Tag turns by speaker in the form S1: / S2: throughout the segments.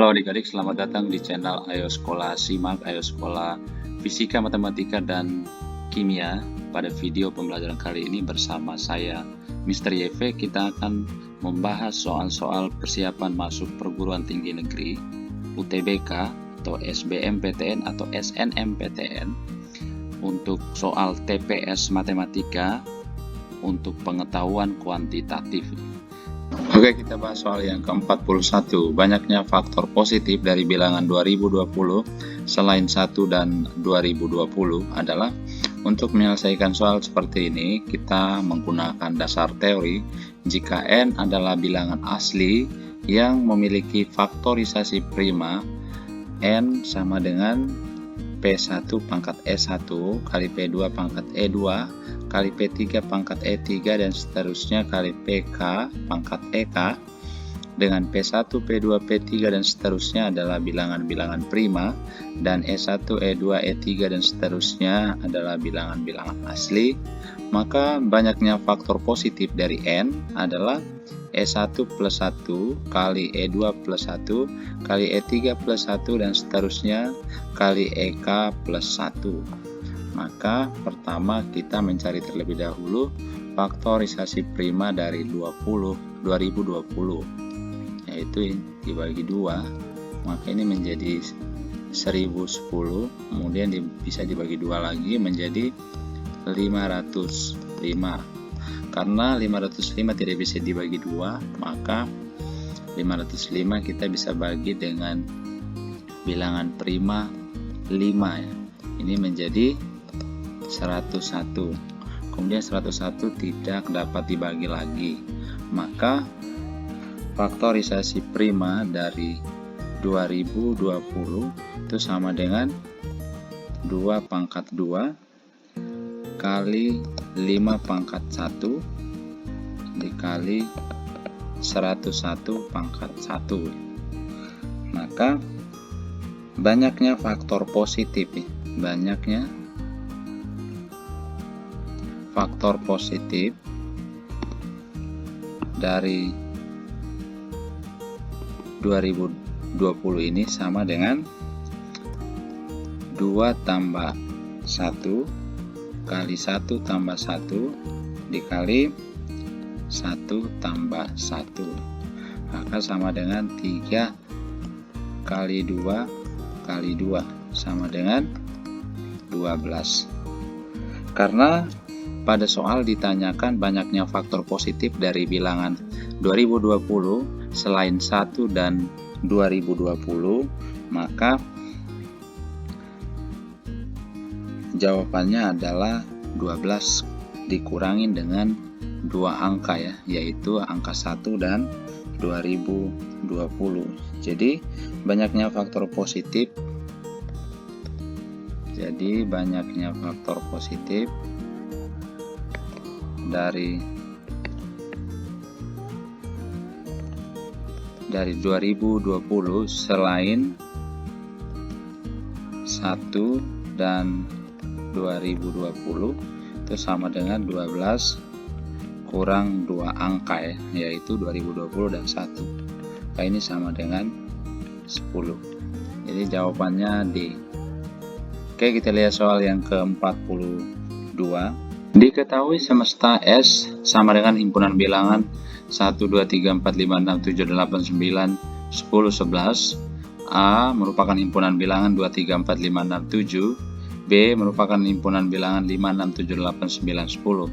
S1: Halo adik-adik, selamat datang di channel Ayo Sekolah Simak, Ayo Sekolah Fisika, Matematika, dan Kimia. Pada video pembelajaran kali ini bersama saya, Mr. YV, kita akan membahas soal-soal persiapan masuk perguruan tinggi negeri, UTBK, atau SBMPTN atau SNMPTN, untuk soal TPS Matematika, untuk pengetahuan kuantitatif. Oke, kita bahas soal yang ke-41. Banyaknya faktor positif dari bilangan 2020 selain 1 dan 2020 adalah untuk menyelesaikan soal seperti ini, kita menggunakan dasar teori jika N adalah bilangan asli yang memiliki faktorisasi prima, N sama dengan P1 pangkat E1 kali P2 pangkat E2 kali P3 pangkat E3 dan seterusnya kali PK pangkat EK dengan P1, P2, P3 dan seterusnya adalah bilangan-bilangan prima dan E1, E2, E3 dan seterusnya adalah bilangan-bilangan asli, maka banyaknya faktor positif dari N adalah E1 plus 1 kali E2 plus 1 kali E3 plus 1 dan seterusnya kali EK plus 1. Maka pertama kita mencari terlebih dahulu faktorisasi prima dari 2020, yaitu dibagi 2, maka ini menjadi 1010, kemudian bisa dibagi 2 lagi menjadi 505. Karena 505 tidak bisa dibagi 2, maka 505 kita bisa bagi dengan bilangan prima 5 ya. Ini menjadi 101. Kemudian 101 tidak dapat dibagi lagi, maka faktorisasi prima dari 2020 itu sama dengan 2 pangkat 2 kali 5 pangkat 1 dikali 101 pangkat 1. Maka banyaknya faktor positif, banyaknya faktor positif dari 2020 ini sama dengan 2 tambah 1 kali 1 tambah 1 dikali 1 tambah 1, maka sama dengan 3 kali 2 kali 2 sama dengan 12. Karena pada soal ditanyakan banyaknya faktor positif dari bilangan 2020 selain 1 dan 2020, maka jawabannya adalah 12 dikurangin dengan 2 angka ya, yaitu angka 1 dan 2020. Jadi banyaknya faktor positif dari 2020 selain 1 dan 2020 itu sama dengan 12 kurang 2 angka ya, yaitu 2020 dan 1. Nah, ini sama dengan 10. Jadi jawabannya D. Oke, kita lihat soal yang ke-42. Diketahui semesta S sama dengan himpunan bilangan 1, 2, 3, 4, 5, 6, 7, 8, 9, 10, 11. A merupakan himpunan bilangan 2, 3, 4, 5, 6, 7. B merupakan himpunan bilangan 5, 6, 7, 8, 9, 10.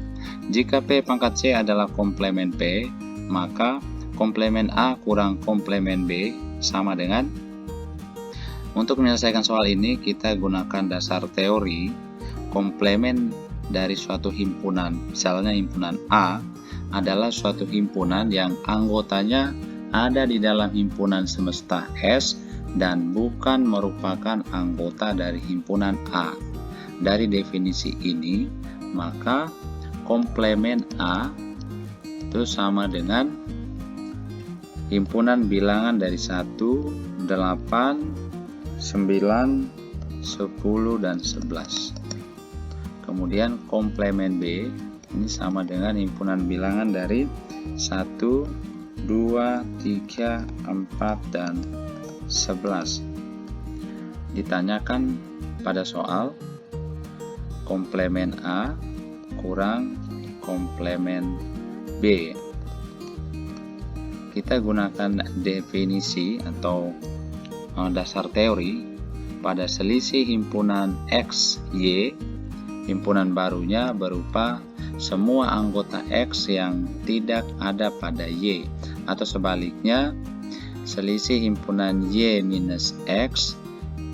S1: Jika P pangkat C adalah komplemen P, maka komplemen A kurang komplemen B sama dengan. Untuk menyelesaikan soal ini kita gunakan dasar teori komplemen dari suatu himpunan. Misalnya himpunan A adalah suatu himpunan yang anggotanya ada di dalam himpunan semesta S dan bukan merupakan anggota dari himpunan A. Dari definisi ini, maka komplemen A itu sama dengan himpunan bilangan dari 1, 8, 9, 10, dan 11. Kemudian komplemen B ini sama dengan himpunan bilangan dari 1, 2, 3, 4, dan 11. Ditanyakan pada soal komplemen A kurang komplemen B. Kita gunakan definisi atau dasar teori pada selisih himpunan X, Y. Himpunan barunya berupa semua anggota X yang tidak ada pada Y, atau sebaliknya selisih himpunan Y minus X,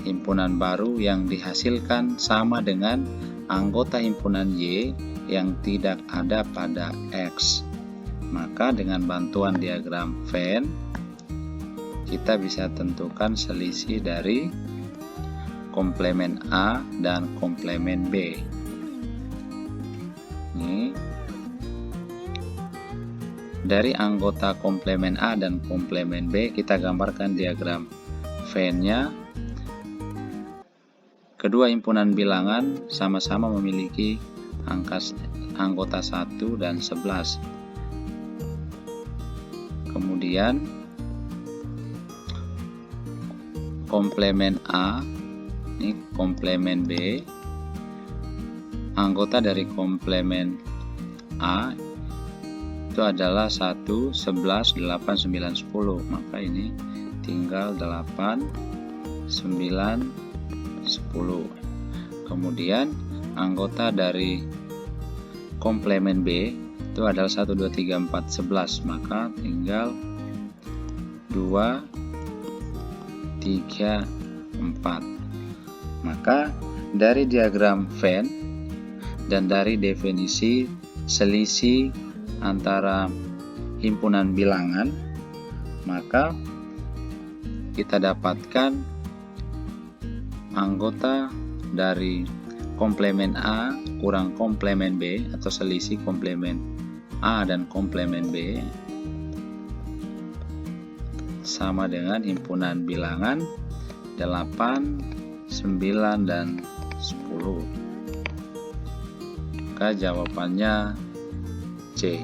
S1: himpunan baru yang dihasilkan sama dengan anggota himpunan Y yang tidak ada pada X. Maka dengan bantuan diagram Venn, kita bisa tentukan selisih dari komplemen A dan komplemen B. Ini dari anggota komplemen A dan komplemen B, kita gambarkan diagram Venn-nya. Kedua himpunan bilangan sama-sama memiliki anggota 1 dan 11. Kemudian komplemen A, ini komplemen B, anggota dari komplemen A itu adalah 1, 11, 8, 9, 10. Maka ini tinggal 8, 9, 10. Kemudian anggota dari komplemen B itu adalah 1, 2, 3, 4, 11. Maka tinggal 2, 3, 4. Maka dari diagram Venn dan dari definisi selisih antara himpunan bilangan, maka kita dapatkan anggota dari komplemen A kurang komplemen B, atau selisih komplemen A dan komplemen B sama dengan himpunan bilangan 8, 9, dan 10. Maka jawabannya C.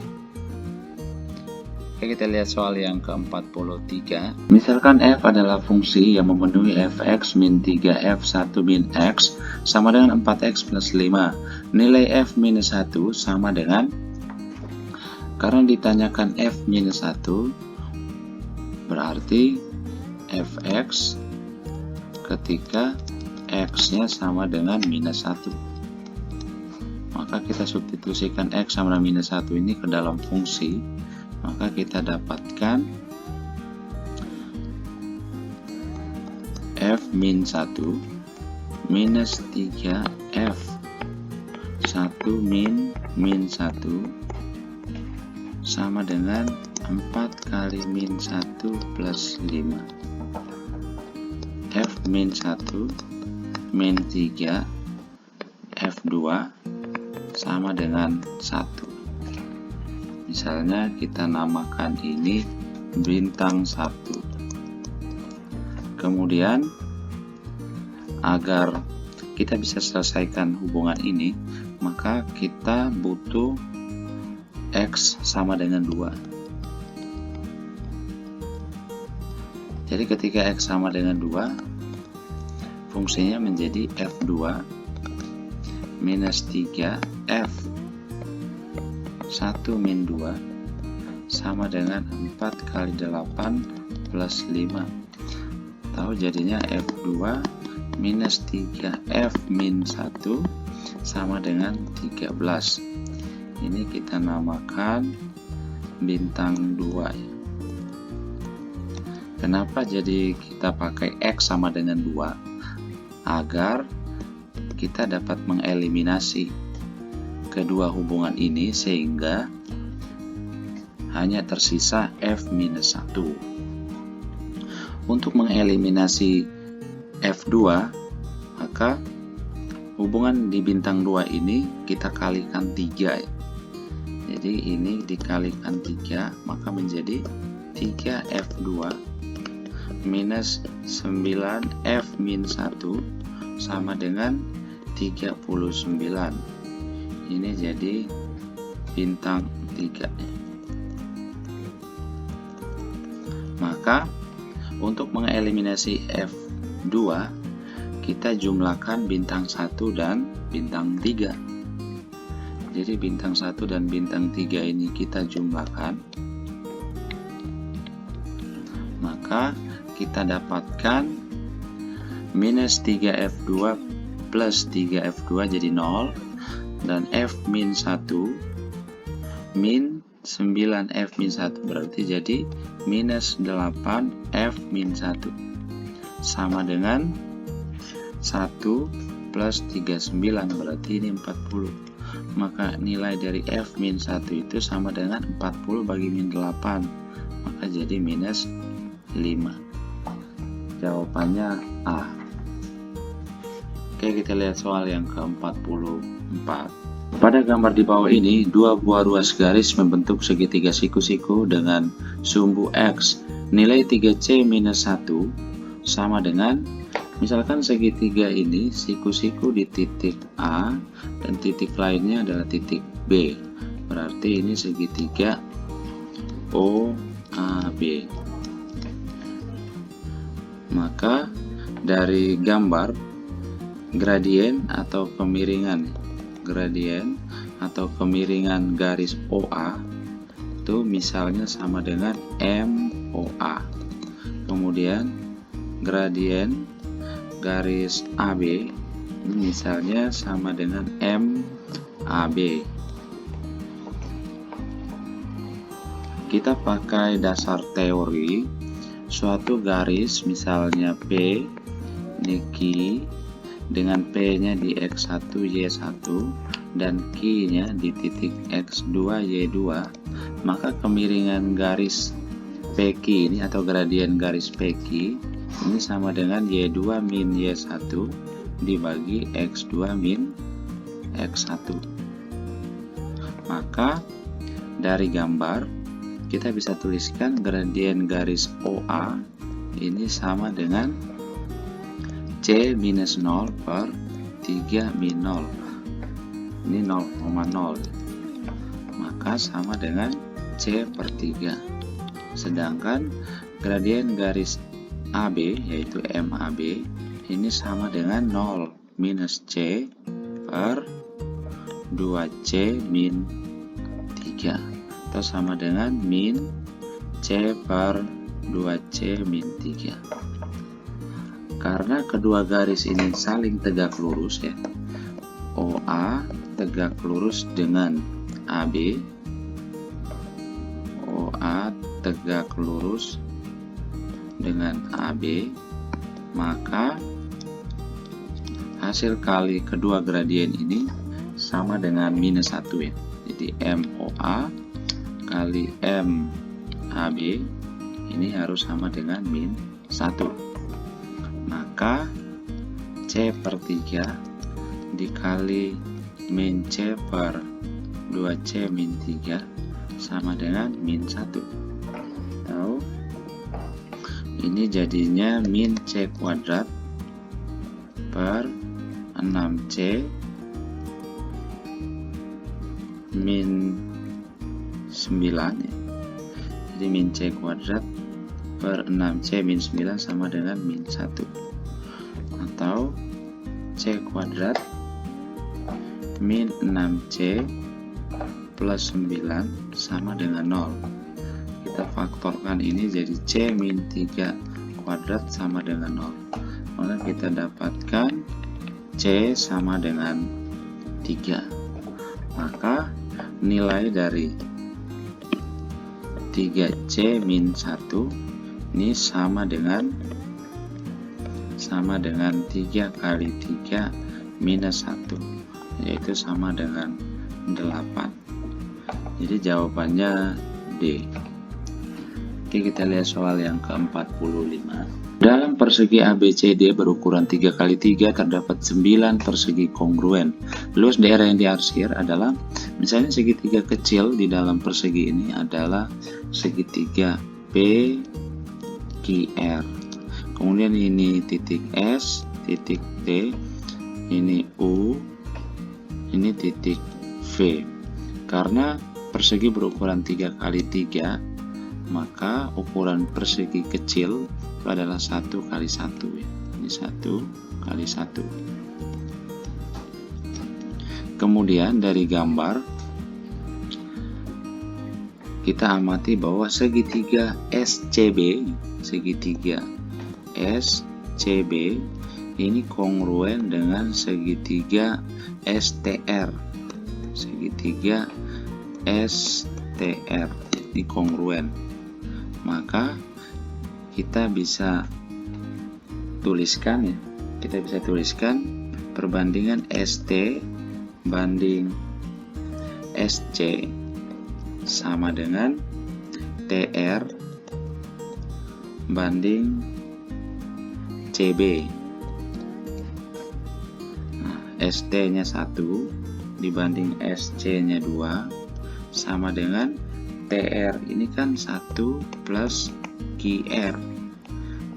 S1: Oke, kita lihat soal yang ke-43. Misalkan f adalah fungsi yang memenuhi fx min 3f 1 min x sama dengan 4x plus 5. Nilai f minus 1 sama dengan, karena ditanyakan f minus 1, berarti fx ketika x-nya sama dengan minus 1. Maka kita substitusikan x sama dengan minus 1 ini ke dalam fungsi. Maka kita dapatkan f min 1 minus 3f 1 min 1 sama dengan 4 kali min 1 plus 5. F min 1 min 3 F2 sama dengan 1. Misalnya kita namakan ini bintang 1. Kemudian agar kita bisa selesaikan hubungan ini, maka kita butuh X sama dengan 2. Jadi ketika X sama dengan 2, fungsinya menjadi F2 minus 3F 1 min 2 sama dengan 4 kali 8 plus 5. Tahu jadinya F2 minus 3F min 1 sama dengan 13. Ini kita namakan bintang 2. Kenapa jadi kita pakai X sama dengan 2? Agar kita dapat mengeliminasi kedua hubungan ini sehingga hanya tersisa F minus 1. Untuk mengeliminasi F2, maka hubungan di bintang 2 ini kita kalikan 3. Jadi ini dikalikan 3, maka menjadi 3F2 minus 9F min 1 sama dengan 39. Ini jadi bintang 3. Maka Untuk mengeliminasi F2, kita jumlahkan bintang 1 dan bintang 3. Jadi bintang 1 dan bintang 3 ini kita jumlahkan, maka kita dapatkan minus 3F2 plus 3F2 jadi 0, dan F min 1 min 9F min 1 berarti jadi minus 8F min 1 sama dengan 1 plus 39 berarti ini 40. Maka nilai dari F min 1 itu sama dengan 40 bagi min 8, maka jadi minus 5. Jawabannya A. Oke, kita lihat soal yang ke-44. Pada gambar di bawah ini, dua buah ruas garis membentuk segitiga siku-siku dengan sumbu X. Nilai 3C minus 1 sama dengan, misalkan segitiga ini siku-siku di titik A dan titik lainnya adalah titik B. Berarti ini segitiga OAB. Maka dari gambar gradien atau kemiringan garis OA itu misalnya sama dengan MOA. Kemudian gradien garis AB ini misalnya sama dengan MAB. Kita pakai dasar teori, suatu garis misalnya P ini Q dengan P-nya di X1, Y1 dan Q-nya di titik X2, Y2, maka kemiringan garis PQ ini atau gradien garis PQ ini sama dengan Y2 min Y1 dibagi X2 min X1. Maka dari gambar kita bisa tuliskan gradien garis OA ini sama dengan C minus 0 per 3 min 0. Ini 0,0. Maka sama dengan C per 3. Sedangkan gradien garis AB yaitu MAB ini sama dengan 0 minus C per 2C min 3 atau sama dengan min C per 2C min 3. Karena kedua garis ini saling tegak lurus ya, OA tegak lurus dengan AB, OA tegak lurus dengan AB, maka hasil kali kedua gradien ini sama dengan minus 1 ya. Jadi MOA kali MAB ini harus sama dengan min 1. Maka C per 3 dikali min C per 2C min 3 sama dengan min 1. Tahu? Ini jadinya min C kuadrat per 6C min 9 ya. Jadi min C kuadrat per 6C min 9 sama dengan min 1, atau C kuadrat min 6C plus 9 sama dengan 0. Kita faktorkan ini jadi C min 3 kuadrat sama dengan 0. Maka kita dapatkan C sama dengan 3. Maka nilai dari 3C min 1 ini sama dengan 3 kali 3 minus 1, yaitu sama dengan 8. Jadi jawabannya D. Oke, kita lihat soal yang ke-45. Dalam persegi ABCD berukuran 3 kali 3 terdapat 9 persegi kongruen. Luas daerah yang diarsir adalah, misalnya segitiga kecil di dalam persegi ini adalah segitiga PQR. Kemudian ini titik S, titik T, ini U, ini titik V. Karena persegi berukuran 3 kali 3, maka ukuran persegi kecil itu adalah 1 kali 1 ya. Ini 1 kali 1. Kemudian dari gambar kita amati bahwa segitiga SCB ini kongruen dengan segitiga STR. Segitiga STR ini kongruen. Maka kita bisa tuliskan ya. Kita bisa tuliskan perbandingan ST banding SC sama dengan TR banding CB. Nah, ST-nya 1 dibanding SC-nya 2 sama dengan TR ini kan 1 plus QR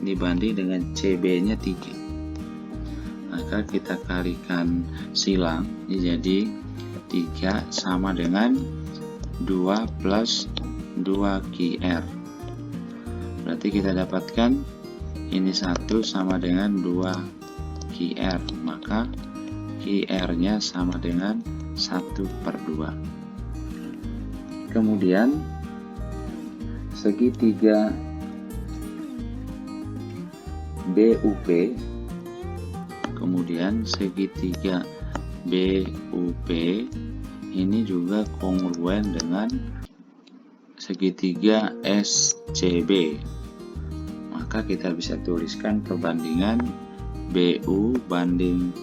S1: dibanding dengan CB-nya 3. Maka kita kalikan silang, ini jadi 3 sama dengan 2 plus 2 QR. Berarti kita dapatkan ini 1 sama dengan 2 QR, maka QR-nya sama dengan 1/2. Kemudian segitiga BUP, ini juga kongruen dengan segitiga SCB. Maka kita bisa tuliskan perbandingan BU banding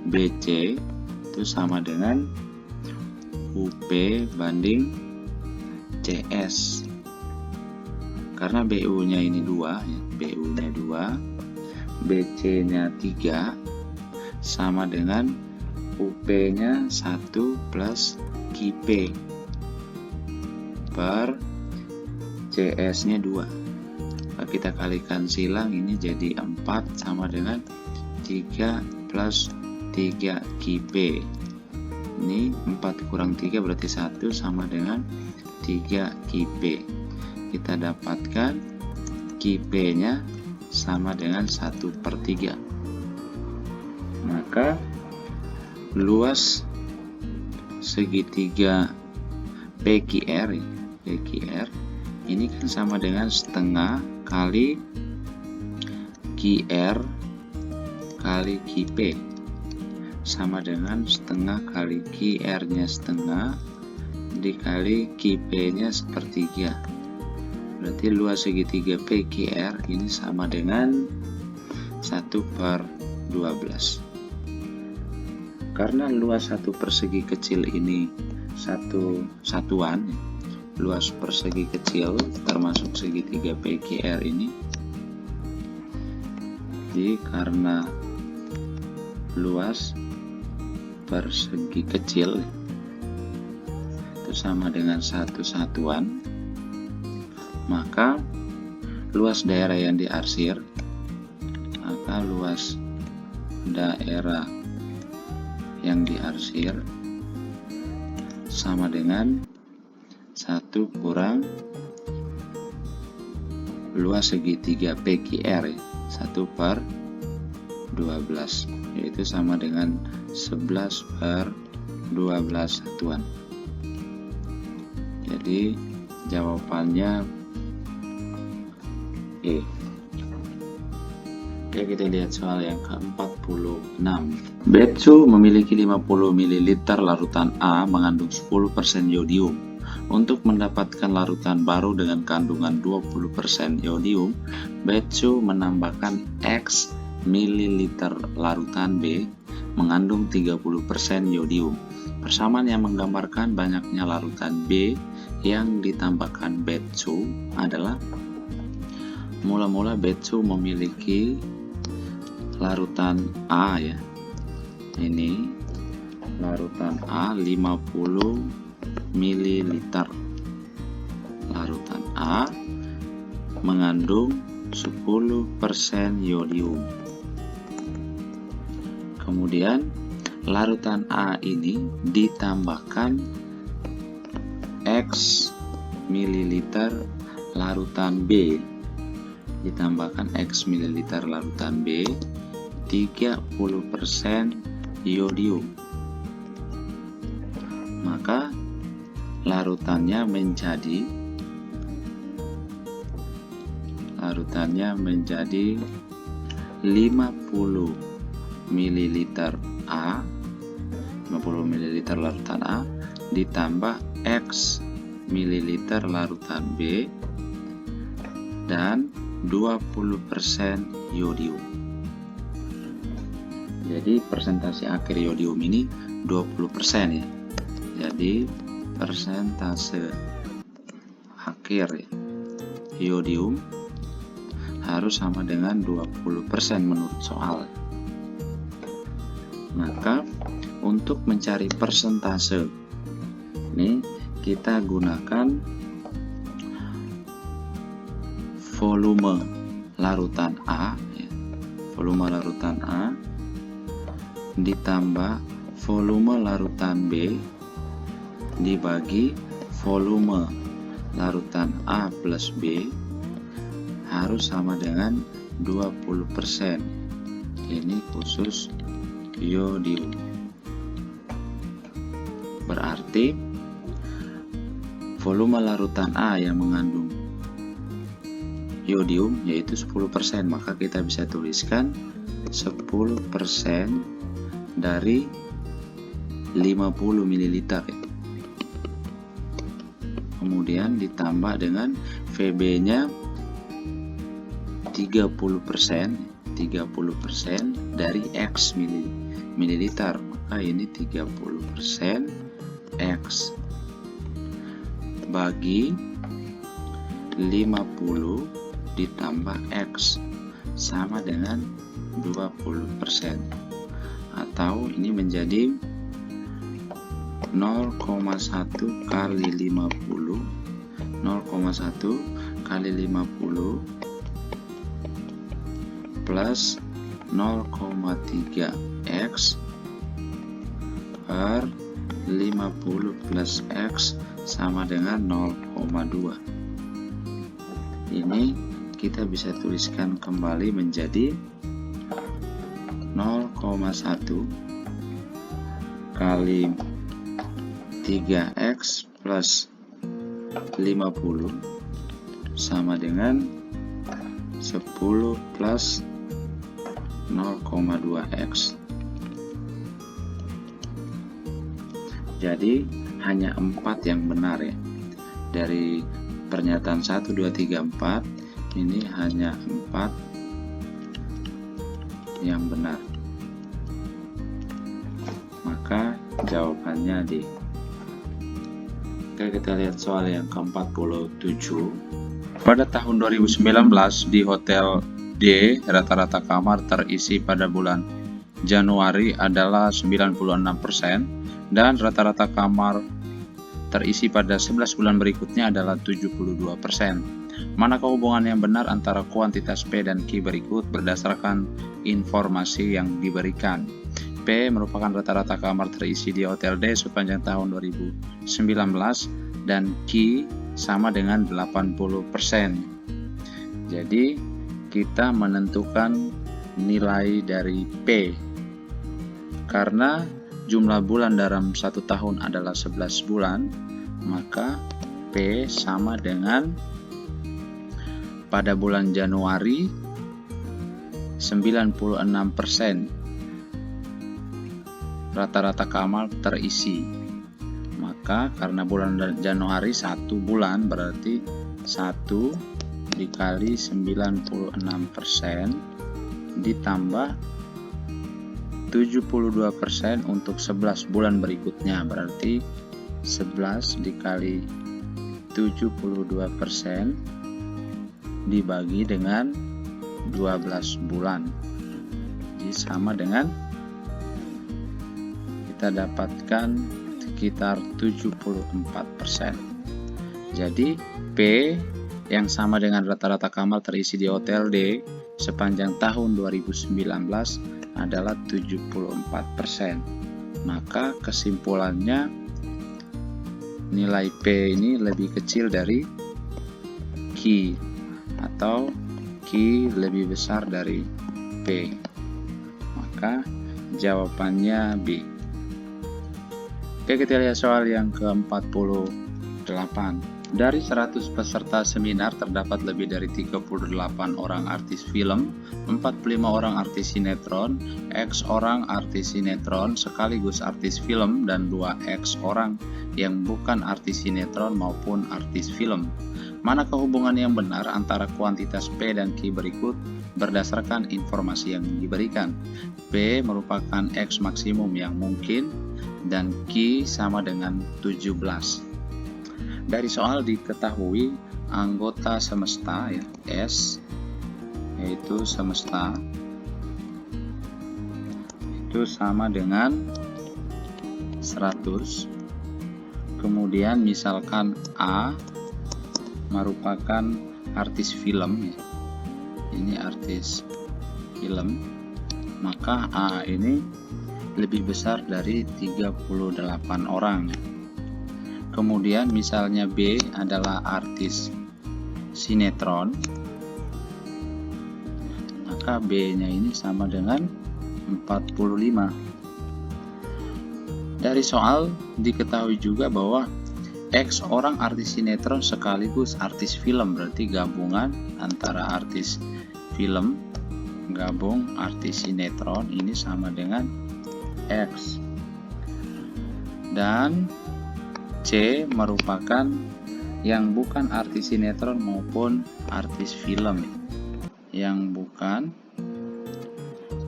S1: BC itu sama dengan UP banding CS. Karena BU-nya ini 2 ya, BU-nya 2, BC-nya 3 sama dengan UP-nya 1 plus QP per CS-nya 2. Nah, kita kalikan silang, ini jadi 4 sama dengan 3 plus 3 QP. Ini 4 kurang 3 berarti 1 sama dengan 3 QP. Kita dapatkan QP-nya sama dengan 1/3. Maka luas segitiga PQR ini kan sama dengan setengah kali QR kali QP, sama dengan setengah kali QR-nya setengah dikali QP-nya 1/3. Berarti luas segitiga PQR ini sama dengan 1/12. Karena luas satu persegi kecil ini satuan, luas persegi kecil termasuk segitiga PQR ini, jadi karena luas persegi kecil itu sama dengan satu satuan, maka luas daerah yang diarsir, maka luas daerah yang diarsir sama dengan 1 kurang luas segitiga PQR 1/12, yaitu sama dengan 11/12 satuan. Jadi jawabannya E. Oke, kita lihat soal yang ke-46. Betsu memiliki 50 ml larutan A mengandung 10% yodium. Untuk mendapatkan larutan baru dengan kandungan 20% yodium, Betsu menambahkan X mililiter larutan B mengandung 30% yodium. Persamaan yang menggambarkan banyaknya larutan B yang ditambahkan Betsu adalah: mula-mula Betsu memiliki larutan A ya. Ini larutan A 50 ml. Larutan A mengandung 10% yodium. Kemudian larutan A ini ditambahkan X mililiter larutan B ditambahkan X mililiter larutan B 30% iodium. Maka larutannya menjadi 50 ml A, 50 ml larutan A ditambah X mililiter larutan B dan 20% iodium. Jadi persentase akhir iodium ini 20% ya. Jadi persentase akhir iodium harus sama dengan 20% menurut soal. Maka untuk mencari persentase ini kita gunakan volume larutan A ya. Volume larutan A ditambah volume larutan B dibagi volume larutan A plus B harus sama dengan 20%. Ini khusus iodium. Berarti volume larutan A yang mengandung iodium yaitu 10%, maka kita bisa tuliskan 10% dari 50 ml ya. Kemudian ditambah dengan VB-nya 30% dari X mililiter, maka ini 30% X bagi 50 ditambah X sama dengan 20%, atau ini menjadi 0,1 kali 50 plus 0,3 X per 50 plus X sama dengan 0,2. Ini kita bisa tuliskan kembali menjadi 0,1 kali 3X plus 50 sama dengan 10 plus 0,2X. Jadi hanya 4 yang benar ya. Dari pernyataan 1, 2, 3, 4 ini hanya 4 yang benar. Maka jawabannya D. Oke, kita lihat soal yang ke-47. Pada tahun 2019 di Hotel D, rata-rata kamar terisi pada bulan Januari adalah 96% dan rata-rata kamar terisi pada 11 bulan berikutnya adalah 72%. Manakah hubungan yang benar antara kuantitas P dan Q berikut berdasarkan informasi yang diberikan? P merupakan rata-rata kamar terisi di Hotel D sepanjang tahun 2019 dan Q sama dengan 80%. Jadi kita menentukan nilai dari P. Karena jumlah bulan dalam satu tahun adalah 11 bulan, maka P sama dengan pada bulan Januari 96% rata-rata kamar terisi. Maka karena bulan Januari 1 bulan berarti 1 dikali 96% ditambah 72% untuk 11 bulan berikutnya, berarti 11 dikali 72% dibagi dengan 12 bulan. Jadi sama dengan kita dapatkan sekitar 74%. Jadi P yang sama dengan rata-rata kamar terisi di Hotel D sepanjang tahun 2019 adalah 74%. Maka kesimpulannya nilai P ini lebih kecil dari Q, atau Q lebih besar dari P. Maka jawabannya B. Oke, kita lihat soal yang ke-48. Dari 100 peserta seminar terdapat lebih dari 38 orang artis film, 45 orang artis sinetron, X orang artis sinetron sekaligus artis film, dan 2X orang yang bukan artis sinetron maupun artis film. Manakah hubungan yang benar antara kuantitas P dan Q berikut berdasarkan informasi yang diberikan? P merupakan X maksimum yang mungkin dan Q sama dengan 17. Dari soal diketahui anggota semesta ya, S yaitu semesta itu sama dengan 100. Kemudian misalkan A merupakan artis film ya. Ini artis film, maka A ini lebih besar dari 38 orang. Kemudian misalnya B adalah artis sinetron, maka B-nya ini sama dengan 45. Dari soal diketahui juga bahwa X orang artis sinetron sekaligus artis film, berarti gabungan antara artis film gabung artis sinetron ini sama dengan X. Dan C merupakan yang bukan artis sinetron maupun artis film, yang bukan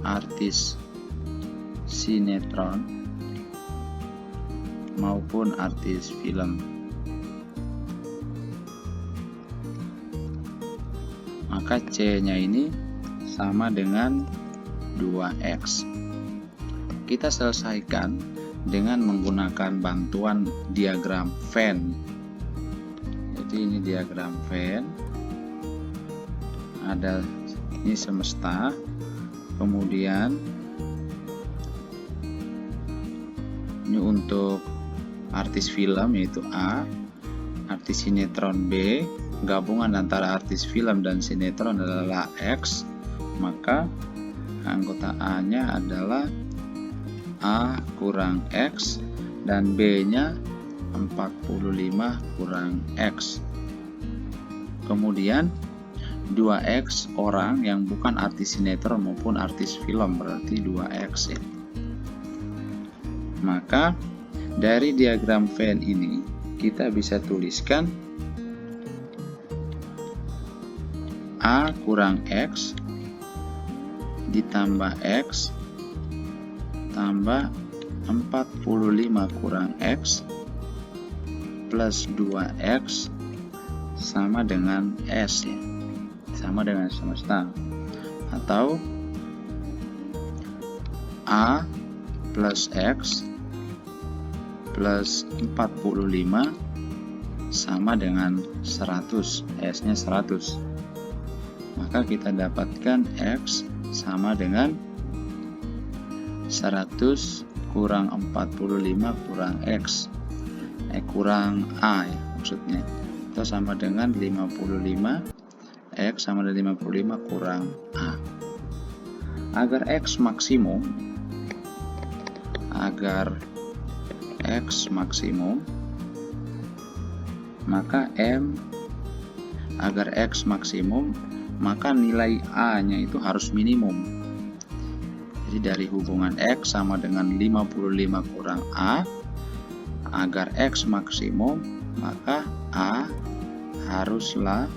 S1: artis sinetron maupun artis film. Maka C-nya ini sama dengan 2X. Kita selesaikan dengan menggunakan bantuan diagram Venn. Jadi ini diagram Venn. Ada ini semesta, kemudian ini untuk artis film yaitu A, artis sinetron B, gabungan antara artis film dan sinetron adalah X, maka anggota A-nya adalah A kurang X dan B-nya 45 kurang X. Kemudian 2X orang yang bukan artis sinetron maupun artis film, berarti 2X ya. Maka dari diagram Venn ini kita bisa tuliskan A kurang X ditambah X tambah 45 kurang X plus 2X sama dengan S ya, sama dengan semesta, atau A plus X plus 45 sama dengan 100, S-nya 100. Maka kita dapatkan X sama dengan 100 kurang 45 kurang X, kurang A ya maksudnya, itu sama dengan 55. X sama dengan 55 kurang A. Agar X maksimum, maka agar X maksimum, maka nilai A-nya itu harus minimum. Jadi dari hubungan X sama dengan 55 kurang A, agar X maksimum, maka A haruslah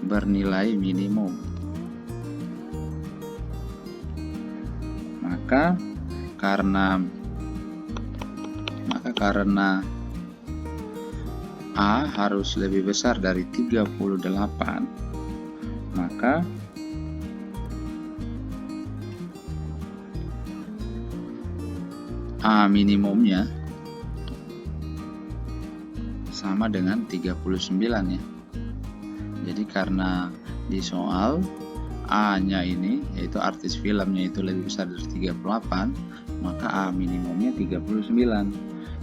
S1: bernilai minimum. Maka karena A harus lebih besar dari 38, maka A minimumnya sama dengan 39 ya. Jadi karena di soal A-nya ini yaitu artis filmnya itu lebih besar dari 38, maka A minimumnya 39,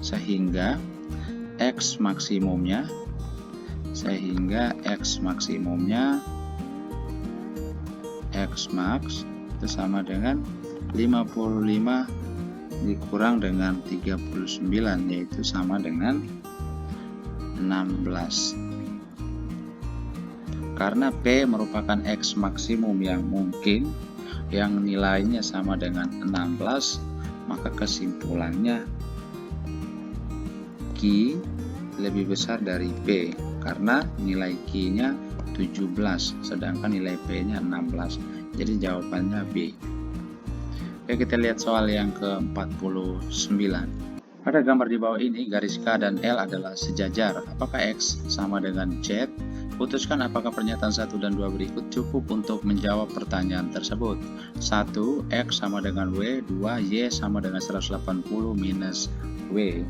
S1: sehingga X maksimumnya
S2: X max itu sama dengan 55 dikurang dengan 39, yaitu sama dengan 16. Karena P merupakan X maksimum yang mungkin yang nilainya sama dengan 16, maka kesimpulannya Q lebih besar dari P karena nilai Q-nya 17 sedangkan nilai P-nya 16. Jadi jawabannya B. Oke, kita lihat soal yang ke-49. Pada gambar di bawah ini garis K dan L adalah sejajar. Apakah X sama dengan Z? Putuskan apakah pernyataan 1 dan 2 berikut cukup untuk menjawab pertanyaan tersebut. 1. X sama dengan W. 2. Y sama dengan 180 minus W.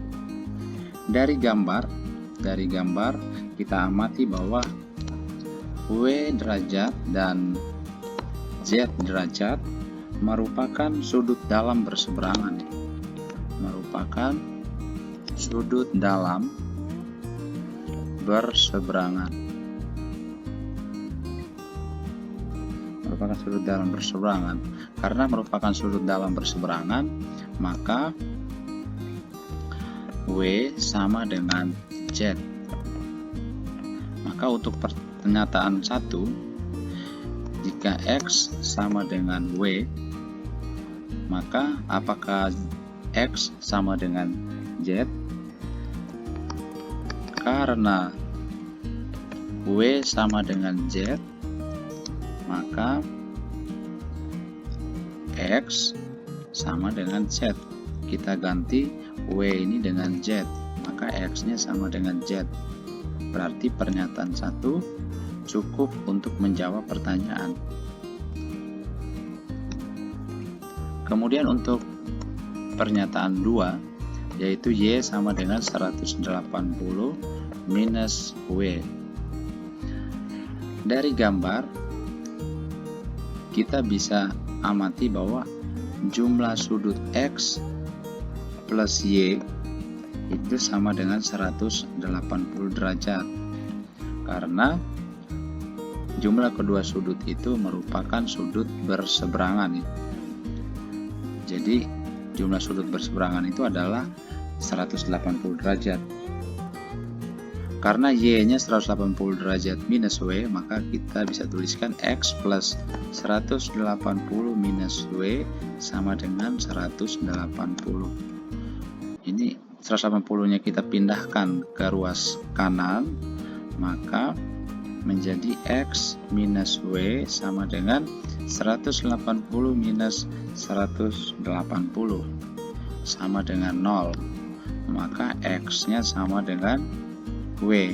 S2: Dari gambar kita amati bahwa W derajat dan Z derajat merupakan sudut dalam berseberangan. Merupakan sudut dalam berseberangan. Karena merupakan sudut dalam berseberangan, maka W sama dengan Z. Maka untuk pernyataan 1, jika X sama dengan W, maka apakah X sama dengan Z? Karena W sama dengan Z, maka X sama dengan Z. Kita ganti W ini dengan Z, maka X-nya sama dengan Z. Berarti pernyataan 1 cukup untuk menjawab pertanyaan. Kemudian untuk pernyataan 2, yaitu Y sama dengan 180 minus W. Dari gambar kita bisa amati bahwa jumlah sudut X plus Y itu sama dengan 180 derajat karena jumlah kedua sudut itu merupakan sudut berseberangan. Jadi jumlah sudut berseberangan itu adalah 180 derajat. Karena Y-nya 180 derajat minus W, maka kita bisa tuliskan X plus 180 minus W sama dengan 180. Ini 180-nya kita pindahkan ke ruas kanan, maka menjadi X minus W sama dengan 180 minus 180 sama dengan 0. Maka X-nya sama dengan W.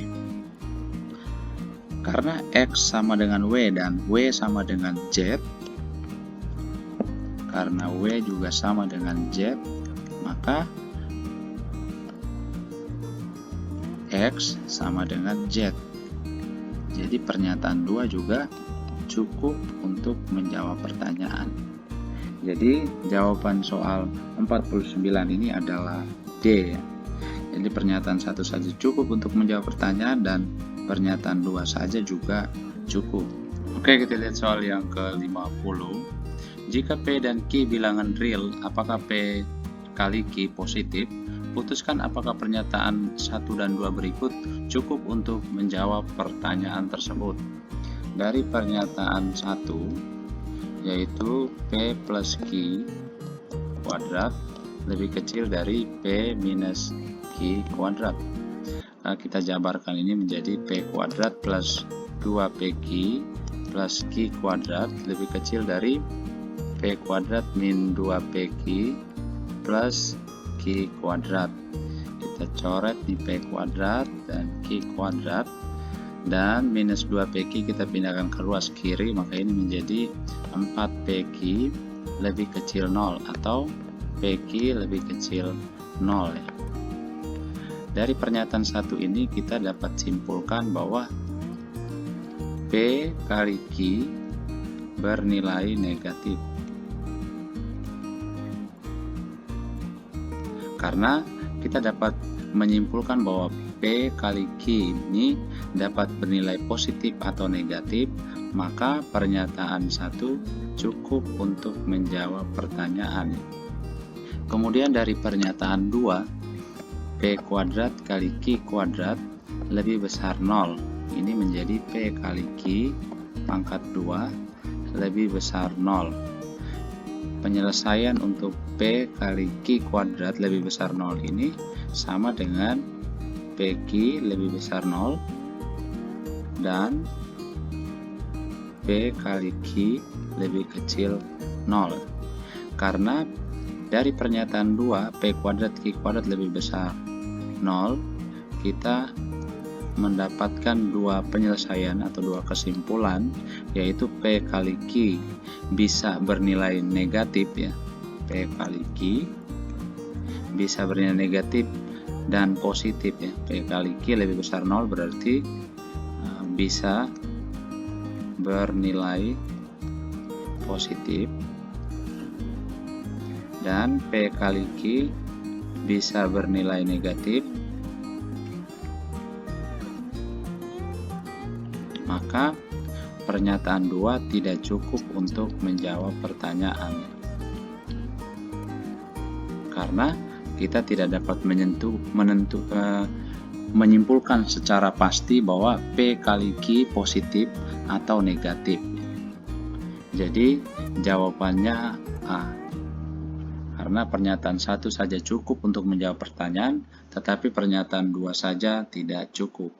S2: Karena X sama dengan W dan W sama dengan Z, karena W juga sama dengan Z, maka X sama dengan Z. Jadi pernyataan 2 juga cukup untuk menjawab pertanyaan. Jadi jawaban soal 49 ini adalah D. Jadi pernyataan 1 saja cukup untuk menjawab pertanyaan dan pernyataan 2 saja juga cukup. Oke, kita lihat soal yang ke-50. Jika P dan Q bilangan real, apakah P kali Q positif? Putuskan apakah pernyataan 1 dan 2 berikut cukup untuk menjawab pertanyaan tersebut. Dari pernyataan 1, yaitu P plus Q kuadrat lebih kecil dari P minus Q kuadrat. Nah, kita jabarkan ini menjadi P kuadrat plus 2PQ plus Q kuadrat lebih kecil dari P kuadrat min 2PQ plus Q kuadrat. Kita coret di P kuadrat dan Q kuadrat, dan minus 2PQ kita pindahkan ke ruas kiri, maka ini menjadi 4PQ lebih kecil 0 atau PQ lebih kecil 0 ya. Dari pernyataan 1 ini kita dapat simpulkan bahwa P kali Q bernilai negatif. Karena kita dapat menyimpulkan bahwa P kali Q ini dapat bernilai positif atau negatif, maka pernyataan 1 cukup untuk menjawab pertanyaan. Kemudian dari pernyataan 2, P kuadrat kali Q kuadrat lebih besar 0. Ini menjadi P kali Q pangkat 2 lebih besar 0. Penyelesaian untuk P kali Q kuadrat lebih besar 0 ini sama dengan PQ lebih besar 0 dan P kali Q lebih kecil 0. Karena dari pernyataan 2, P kuadrat Q kuadrat lebih besar 0, kita mendapatkan dua penyelesaian atau dua kesimpulan, yaitu P kali Q bisa bernilai negatif ya. P kali Q bisa bernilai negatif dan positif ya. P kali Q lebih besar 0 berarti bisa bernilai positif, dan P kali Q bisa bernilai negatif, maka pernyataan 2 tidak cukup untuk menjawab pertanyaan. Karena kita tidak dapat menyimpulkan secara pasti bahwa P kali Q positif atau negatif. Jadi jawabannya A. Karena pernyataan 1 saja cukup untuk menjawab pertanyaan, tetapi pernyataan 2 saja tidak cukup.